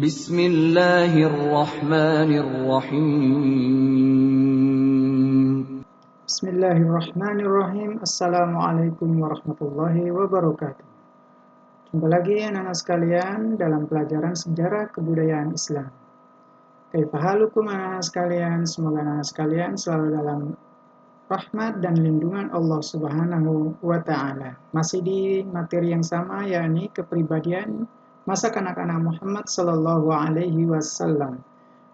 Bismillahirrahmanirrahim. Bismillahirrahmanirrahim. Assalamualaikum warahmatullahi wabarakatuh. Jumpa lagi anak-anak sekalian dalam pelajaran sejarah kebudayaan Islam. Kaifa halukum anak-anak sekalian? Semoga anak-anak sekalian selalu dalam rahmat dan lindungan Allah Subhanahu wa Ta'ala. Masih di materi yang sama, yakni kepribadian masa kanak-kanak Muhammad Sallallahu Alaihi Wasallam.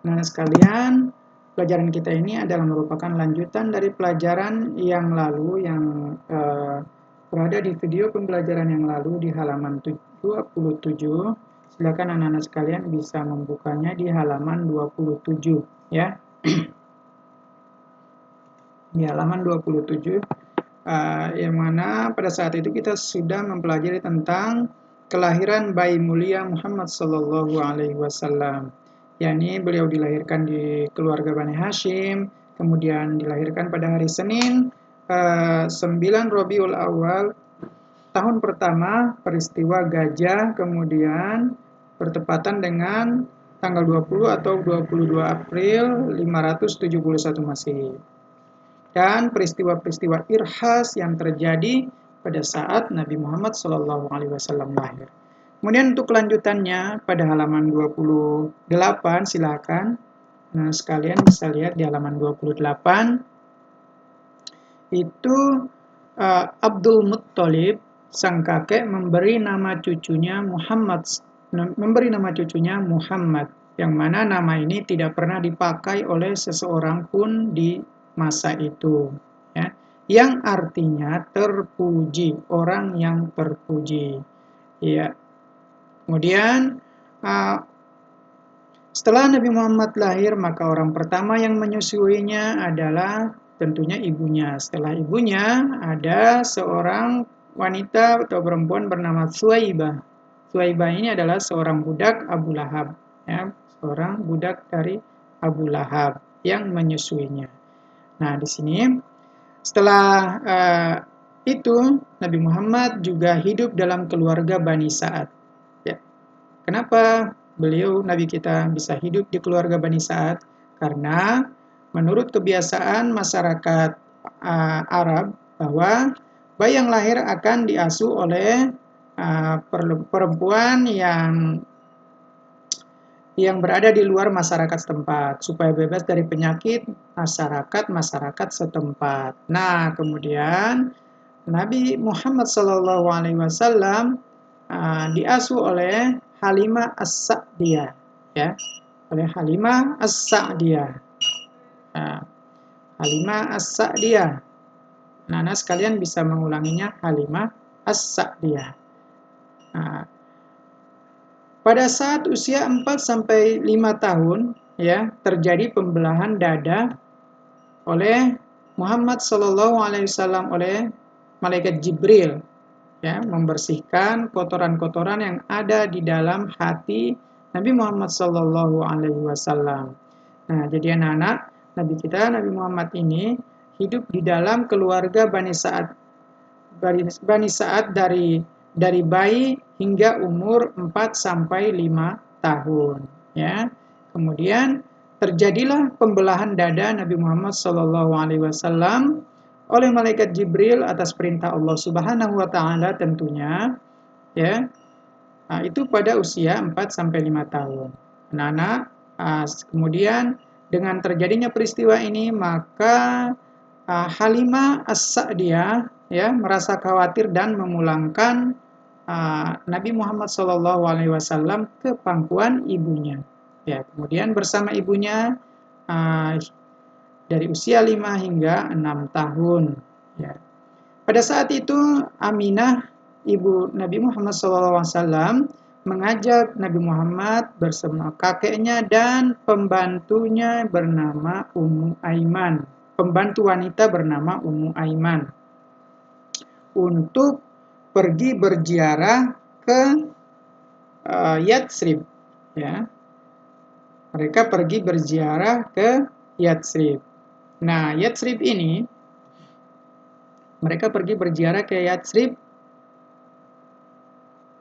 Anak-anak sekalian, pelajaran kita ini adalah merupakan lanjutan dari pelajaran yang lalu yang berada di video pembelajaran yang lalu di halaman 27. Silakan anak-anak sekalian bisa membukanya di halaman 27 ya. Di halaman 27 yang mana pada saat itu kita sudah mempelajari tentang kelahiran bayi mulia Muhammad Sallallahu Alaihi Wasallam. yakni beliau dilahirkan di keluarga Bani Hashim, kemudian dilahirkan pada hari Senin 9 Rabiul Awal tahun pertama peristiwa gajah, kemudian bertepatan dengan tanggal 20 atau 22 April 571 Masehi. Dan peristiwa-peristiwa irhas yang terjadi pada saat Nabi Muhammad SAW lahir. Kemudian untuk kelanjutannya pada halaman 28 silakan. Nah, sekalian bisa lihat di halaman 28 itu Abdul Muttalib sang kakek memberi nama cucunya Muhammad, yang mana nama ini tidak pernah dipakai oleh seseorang pun di masa itu, ya, yang artinya terpuji, orang yang terpuji, ya. Kemudian setelah Nabi Muhammad lahir, maka orang pertama yang menyusuinya adalah tentunya ibunya. Setelah ibunya ada seorang wanita atau perempuan bernama Suwaibah. Suwaibah ini adalah seorang budak Abu Lahab, ya, seorang budak dari Abu Lahab yang menyusuinya. Nah, di sini setelah itu Nabi Muhammad juga hidup dalam keluarga Bani Sa'ad. Kenapa beliau Nabi kita bisa hidup di keluarga Bani Sa'ad? Karena menurut kebiasaan masyarakat Arab bahwa bayi yang lahir akan diasuh oleh perempuan yang berada di luar masyarakat setempat supaya bebas dari penyakit masyarakat setempat. Nah, kemudian Nabi Muhammad SAW diasuh oleh Halimah As-Sa'diyah, ya, oleh Halimah As-Sa'diyah. Halimah As-Sa'diyah. Nah, sekalian bisa mengulanginya, Halimah As-Sa'diyah. Pada saat usia 4 sampai 5 tahun, ya, terjadi pembelahan dada oleh Muhammad sallallahu alaihi wasallam oleh malaikat Jibril, ya, membersihkan kotoran-kotoran yang ada di dalam hati Nabi Muhammad Sallallahu Alaihi Wasallam. Nah, jadi anak-anak Nabi kita, Nabi Muhammad ini hidup di dalam keluarga Bani Sa'ad dari bayi hingga umur 4 sampai 5 tahun. Ya, kemudian terjadilah pembelahan dada Nabi Muhammad Sallallahu Alaihi Wasallam oleh malaikat Jibril atas perintah Allah Subhanahu wa Ta'ala tentunya, ya. Itu pada usia 4 sampai 5 tahun. Anak-anak, kemudian dengan terjadinya peristiwa ini maka Halimah As-Sa'diyah, ya, merasa khawatir dan memulangkan Nabi Muhammad SAW ke pangkuan ibunya. Ya, kemudian bersama ibunya dari usia 5 hingga 6 tahun. Ya. Pada saat itu Aminah, ibu Nabi Muhammad SAW, mengajak Nabi Muhammad bersama kakeknya dan pembantunya bernama Ummu Aiman. Pembantu wanita bernama Ummu Aiman untuk pergi berziarah ke Yatsrib. Ya. Mereka pergi berziarah ke Yatsrib. Nah, Yatsrib ini, mereka pergi berziarah ke Yatsrib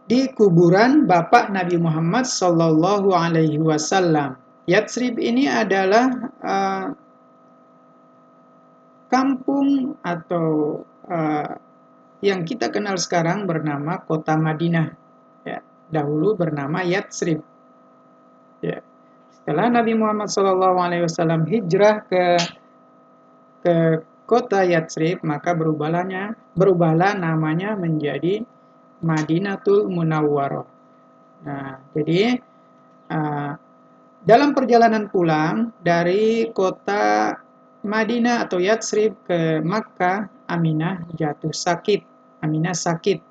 di kuburan Bapak Nabi Muhammad Sallallahu Alaihi Wasallam. Yatsrib ini adalah kampung atau yang kita kenal sekarang bernama kota Madinah. Ya, dahulu bernama Yatsrib. Ya. Setelah Nabi Muhammad SAW hijrah ke kota Yatsrib, maka berubahlah namanya menjadi Madinatul Munawwarah. Nah, jadi dalam perjalanan pulang dari kota Madinah atau Yatsrib ke Makkah, Aminah jatuh sakit. Aminah sakit.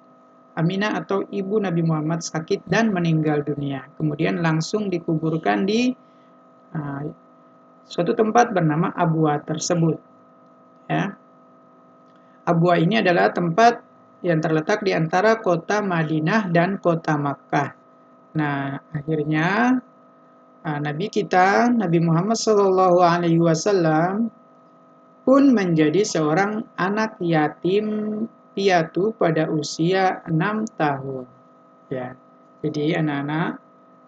Aminah atau ibu Nabi Muhammad sakit dan meninggal dunia. Kemudian langsung dikuburkan di suatu tempat bernama Abwa tersebut. Ya. Abwa ini adalah tempat yang terletak di antara kota Madinah dan kota Makkah. Nah, akhirnya Nabi kita, Nabi Muhammad SAW pun menjadi seorang anak yatim piatu pada usia 6 tahun. Ya, jadi anak-anak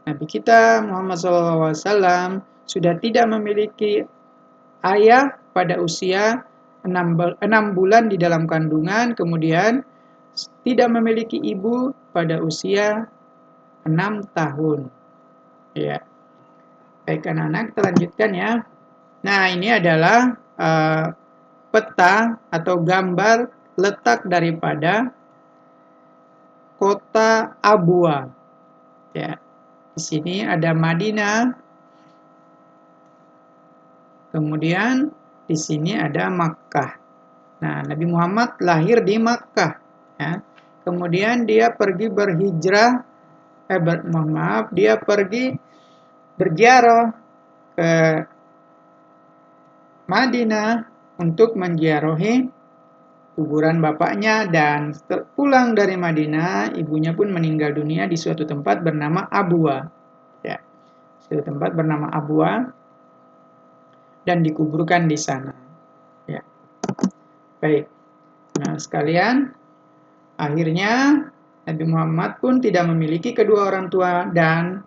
Nabi kita Muhammad SAW sudah tidak memiliki ayah pada usia 6 bulan di dalam kandungan, kemudian tidak memiliki ibu pada usia 6 tahun. Ya. Baik anak-anak, kita lanjutkan ya. Nah, ini adalah peta atau gambar letak daripada kota Abwa. Ya. Di sini ada Madinah. Kemudian di sini ada Makkah. Nah, Nabi Muhammad lahir di Makkah. Ya. Kemudian dia pergi berhijrah, dia pergi berziarah ke Madinah untuk menziarahi kuburan bapaknya, dan pulang dari Madinah, ibunya pun meninggal dunia di suatu tempat bernama Abwa. Ya, suatu tempat bernama Abwa dan dikuburkan di sana. Ya. Baik. Nah, sekalian, akhirnya Nabi Muhammad pun tidak memiliki kedua orang tua dan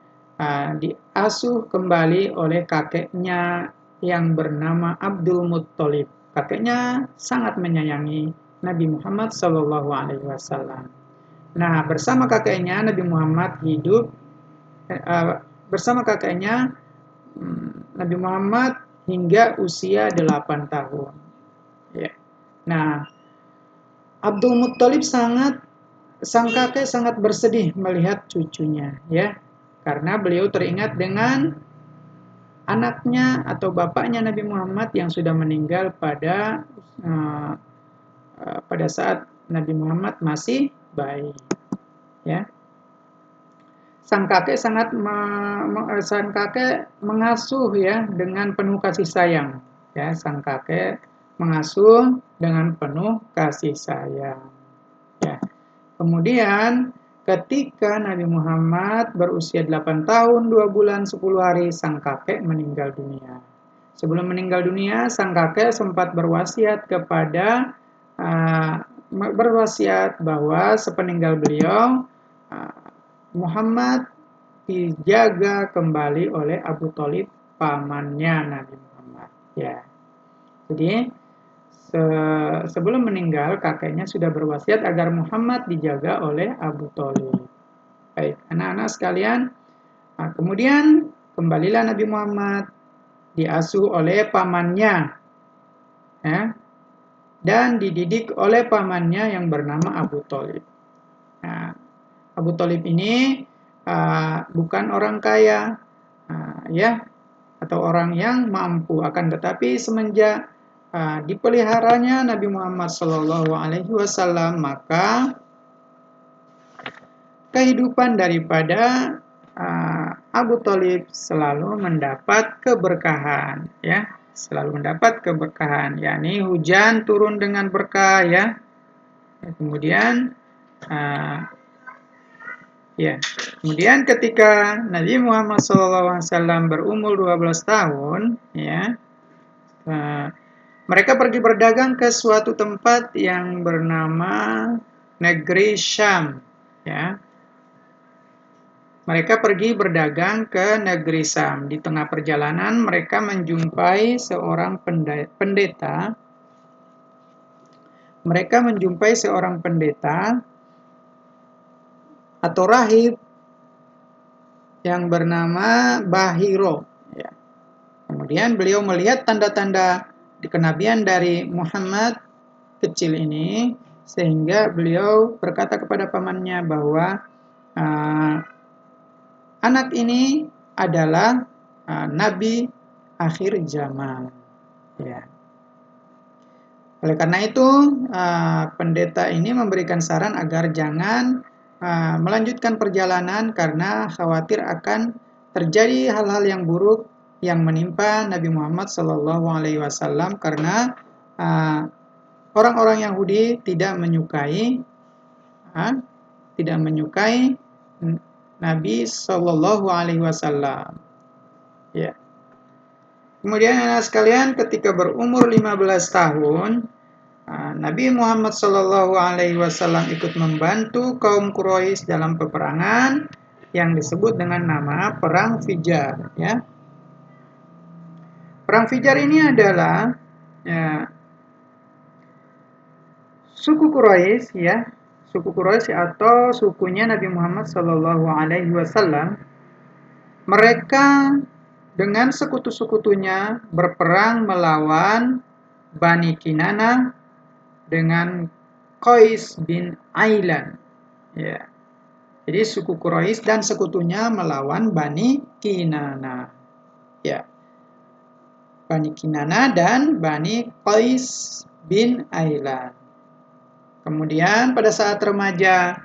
diasuh kembali oleh kakeknya yang bernama Abdul Muttalib. Kakeknya sangat menyayangi Nabi Muhammad SAW. Nah, bersama kakeknya Nabi Muhammad hidup bersama kakeknya Nabi Muhammad hingga usia 8 tahun. Ya. Nah, Abdul Muttalib sang kakek sangat bersedih melihat cucunya, ya, karena beliau teringat dengan anaknya atau bapaknya Nabi Muhammad yang sudah meninggal pada saat Nabi Muhammad masih bayi. Ya, sang kakek mengasuh ya dengan penuh kasih sayang. Ya, sang kakek mengasuh dengan penuh kasih sayang. Ya. Kemudian ketika Nabi Muhammad berusia 8 tahun, 2 bulan, 10 hari, sang kakek meninggal dunia. Sebelum meninggal dunia, sang kakek sempat berwasiat bahwa sepeninggal beliau, Muhammad dijaga kembali oleh Abu Thalib, pamannya Nabi Muhammad. Ya. Jadi sebelum meninggal, kakeknya sudah berwasiat agar Muhammad dijaga oleh Abu Thalib. Baik, anak-anak sekalian, kemudian kembalilah Nabi Muhammad diasuh oleh pamannya, ya, dan dididik oleh pamannya yang bernama Abu Thalib. Nah, Abu Thalib ini bukan orang kaya, ya, atau orang yang mampu, akan tetapi semenjak dipeliharanya Nabi Muhammad SAW, maka kehidupan daripada Abu Thalib selalu mendapat keberkahan, ya, selalu mendapat keberkahan, yakni hujan turun dengan berkah, ya. Kemudian kemudian ketika Nabi Muhammad SAW berumur 12 tahun, ya, mereka pergi berdagang ke suatu tempat yang bernama negeri Syam, ya. Mereka pergi berdagang ke negeri Sam. Di tengah perjalanan mereka menjumpai seorang pendeta. Mereka menjumpai seorang pendeta atau rahib yang bernama Bahiro. Ya. Kemudian beliau melihat tanda-tanda kenabian dari Muhammad kecil ini, sehingga beliau berkata kepada pamannya bahwa anak ini adalah nabi akhir zaman. Ya. Oleh karena itu, pendeta ini memberikan saran agar jangan melanjutkan perjalanan karena khawatir akan terjadi hal-hal yang buruk yang menimpa Nabi Muhammad SAW karena orang-orang Yahudi tidak menyukai Nabi SAW. Ya. Kemudian anak sekalian, ketika berumur 15 tahun, Nabi Muhammad SAW ikut membantu kaum Quraisy dalam peperangan yang disebut dengan nama Perang Fijar. Ya. Perang Fijar ini adalah suku Quraisy, ya, suku Quraisy atau sukunya Nabi Muhammad SAW. Mereka dengan sekutu-sekutunya berperang melawan Bani Kinana dengan Qais bin Ailan. Ya. Jadi suku Quraisy dan sekutunya melawan Bani Kinana. Ya. Bani Kinana dan Bani Qais bin Ailan. Kemudian pada saat remaja,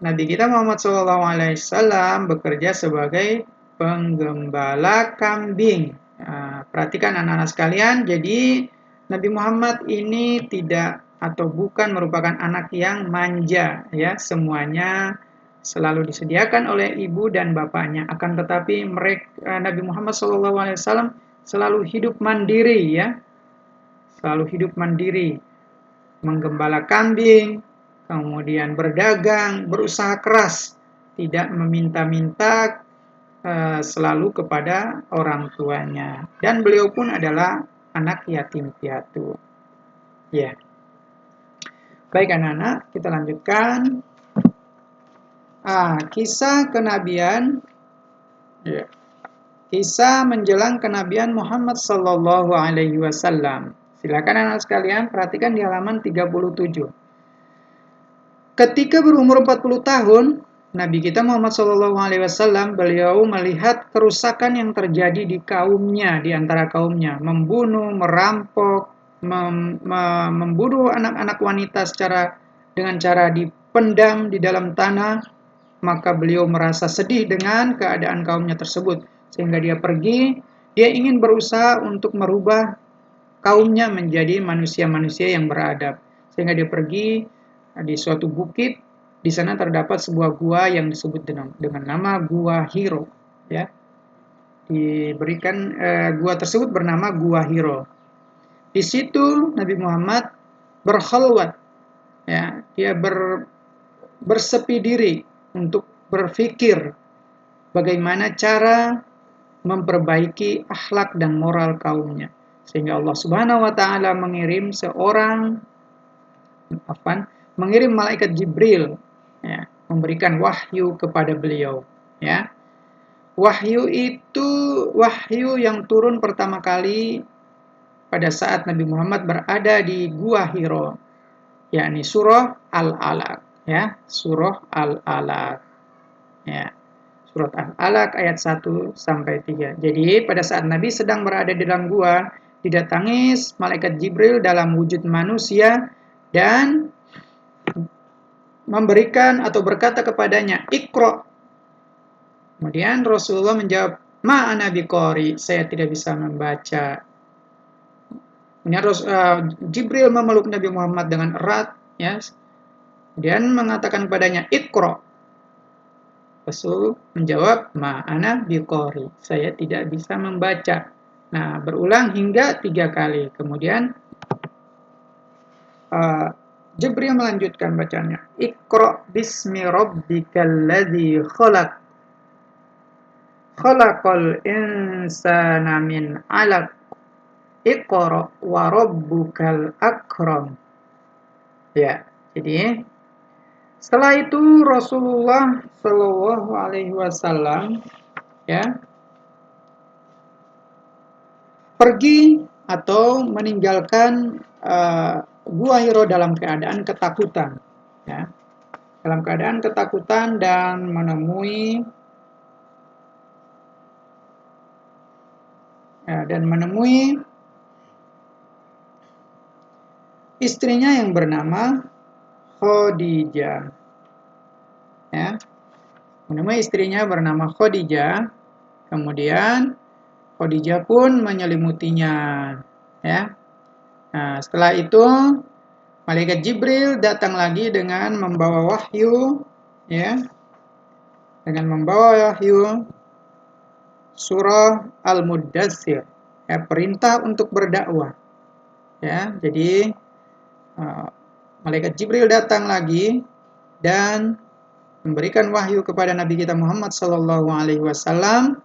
Nabi kita Muhammad SAW bekerja sebagai penggembala kambing. Perhatikan anak-anak sekalian, jadi Nabi Muhammad ini tidak atau bukan merupakan anak yang manja, ya, semuanya selalu disediakan oleh ibu dan bapaknya. Akan tetapi Nabi Muhammad SAW selalu hidup mandiri, ya, selalu hidup mandiri, menggembala kambing, kemudian berdagang, berusaha keras, tidak meminta-minta, selalu kepada orang tuanya. Dan beliau pun adalah anak yatim piatu. Ya. Baik anak-anak, kita lanjutkan. Kisah kenabian, ya. Kisah menjelang kenabian Muhammad sallallahu alaihi wasallam. Silakan anak sekalian perhatikan di halaman 37. Ketika berumur 40 tahun, Nabi kita Muhammad SAW beliau melihat kerusakan yang terjadi di kaumnya, di antara kaumnya, membunuh, merampok, membunuh anak-anak wanita dengan cara dipendam di dalam tanah. Maka beliau merasa sedih dengan keadaan kaumnya tersebut, sehingga dia ingin berusaha untuk merubah kaumnya menjadi manusia-manusia yang beradab. Sehingga dia pergi di suatu bukit. Di sana terdapat sebuah gua yang disebut dengan nama Gua Hiro. Ya, diberikan gua tersebut bernama Gua Hiro. Di situ Nabi Muhammad berkhalwat. Ya, dia bersepi diri untuk berpikir bagaimana cara memperbaiki akhlak dan moral kaumnya. Sehingga Allah Subhanahu wa taala mengirim malaikat Jibril, ya, memberikan wahyu kepada beliau, ya. Wahyu itu wahyu yang turun pertama kali pada saat Nabi Muhammad berada di Gua Hiro, yakni surah Al-Alaq, ya, surah Al-Alaq. Ya. Surat Al-Alaq ayat 1 sampai 3. Jadi pada saat Nabi sedang berada di dalam gua, didatangi malaikat Jibril dalam wujud manusia dan memberikan atau berkata kepadanya, "Iqra." Kemudian Rasulullah menjawab, "Ma ana biqari," saya tidak bisa membaca. Kemudian Jibril memeluk Nabi Muhammad dengan erat, ya. Kemudian mengatakan kepadanya, "Iqra." Rasul menjawab, "Ma ana biqari," saya tidak bisa membaca. Nah, berulang hingga 3 kali. Kemudian Jibril melanjutkan bacanya. Iqra bismi rabbikal ladzi khalaq. Khalaqal insana min 'alaq. Iqra wa rabbukal akram. Ya, jadi setelah itu Rasulullah Shallallahu Alaihi Wasallam ya pergi atau meninggalkan Gua Hiro dalam keadaan ketakutan, ya, dalam keadaan ketakutan dan menemui istrinya yang bernama Khadijah, ya, menemui istrinya bernama Khadijah. Kemudian Khadijah pun menyelimutinya, ya. Nah, setelah itu malaikat Jibril datang lagi dengan membawa wahyu, ya, dengan membawa wahyu surah Al-Muddatsir, ya, perintah untuk berdakwah, ya. Jadi malaikat Jibril datang lagi dan memberikan wahyu kepada Nabi kita Muhammad sallallahu alaihi wasallam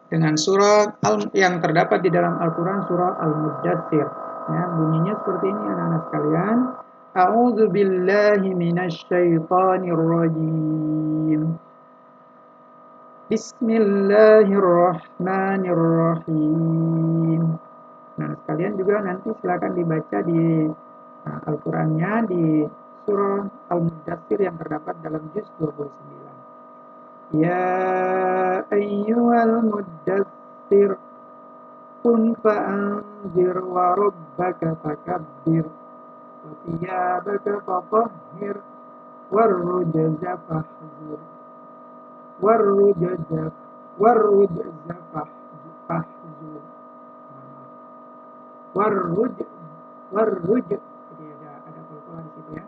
dengan surah yang terdapat di dalam Al-Qur'an, surah Al-Muddatsir. Ya, bunyinya seperti ini anak-anak sekalian. A'udzu billahi minasy syaithanir rajim. Bismillahirrahmanirrahim. Nah, sekalian juga nanti silakan dibaca di Al-Qur'annya di surah Al-Muddatsir yang terdapat dalam juz 29. Ya ayyuhal muddatsir qum fa'anzir wa rabbaka fakabbir wa thiyabaka fatahhir warrujza fahjur warrujza fahjur warruj jadi ada qalqalah di situ, ya,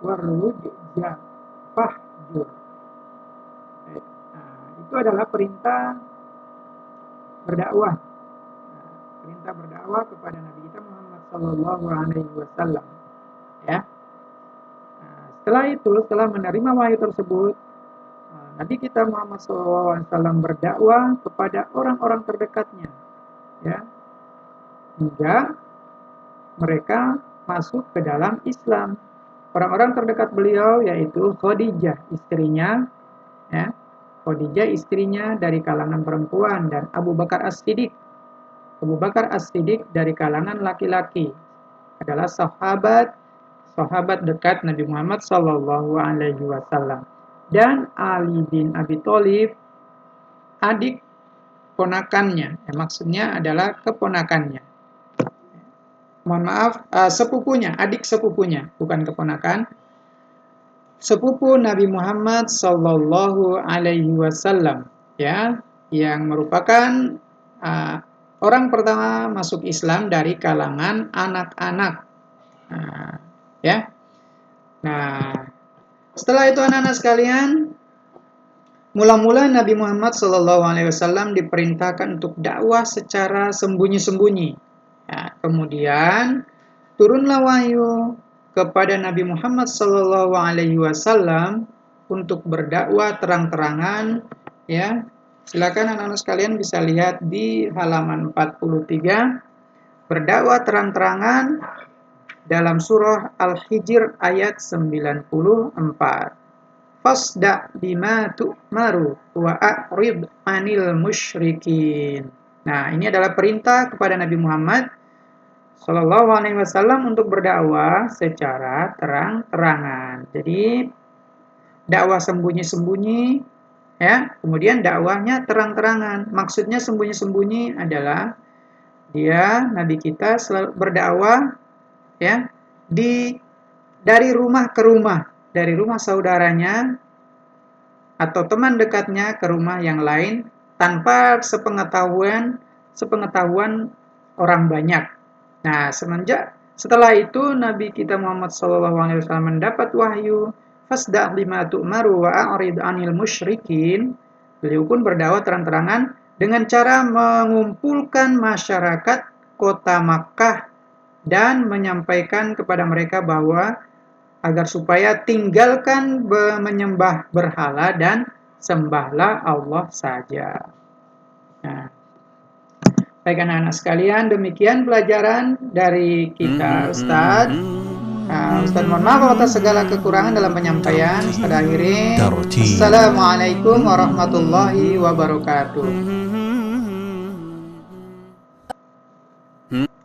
warrujza fahjur. Itu adalah perintah berdakwah. Perintah berdakwah kepada Nabi kita Muhammad sallallahu alaihi wasallam, ya. Setelah itu, setelah menerima wahyu tersebut, Nabi kita Muhammad sallallahu alaihi wasallam berdakwah kepada orang-orang terdekatnya, ya, hingga mereka masuk ke dalam Islam. Orang-orang terdekat beliau yaitu Khadijah, istrinya, ya. Khadijah istrinya dari kalangan perempuan, dan Abu Bakar As-Siddiq. Abu Bakar As-Siddiq dari kalangan laki-laki, adalah sahabat dekat Nabi Muhammad sallallahu alaihi wasallam. Dan Ali bin Abi Thalib, adik ponakannya, maksudnya adalah keponakannya. Mohon maaf, sepupunya, adik sepupunya, bukan keponakan. Sepupu Nabi Muhammad sallallahu alaihi wasallam, ya, yang merupakan orang pertama masuk Islam dari kalangan anak-anak, ya. Nah, setelah itu anak-anak sekalian, mula-mula Nabi Muhammad sallallahu alaihi wasallam diperintahkan untuk dakwah secara sembunyi-sembunyi. Ya, kemudian turunlah wahyu kepada Nabi Muhammad sallallahu alaihi wasallam untuk berdakwah terang-terangan, ya. Silakan anak-anak sekalian bisa lihat di halaman 43, berdakwah terang-terangan dalam surah Al-Hijr ayat 94. Fasda bima tu'maru wa a'rid 'anil musyrikin. Nah, ini adalah perintah kepada Nabi Muhammad Shallallahu alaihi wasallam untuk berdakwah secara terang-terangan. Jadi dakwah sembunyi-sembunyi, ya, kemudian dakwahnya terang-terangan. Maksudnya sembunyi-sembunyi adalah Nabi kita selalu berdakwah, ya, dari rumah ke rumah, dari rumah saudaranya atau teman dekatnya ke rumah yang lain tanpa sepengetahuan orang banyak. Nah, setelah itu Nabi kita Muhammad SAW mendapat wahyu, fasda' bima tu'maru wa a'rid 'anil musyrikin. Beliau pun berdakwah terang-terangan dengan cara mengumpulkan masyarakat kota Makkah dan menyampaikan kepada mereka bahwa agar supaya tinggalkan menyembah berhala dan sembahlah Allah saja. Nah, baik anak-anak sekalian, demikian pelajaran dari kita Ustadz. Ustadz mohon maaf atas segala kekurangan dalam penyampaian. Ustadz akhiri. Assalamualaikum warahmatullahi wabarakatuh.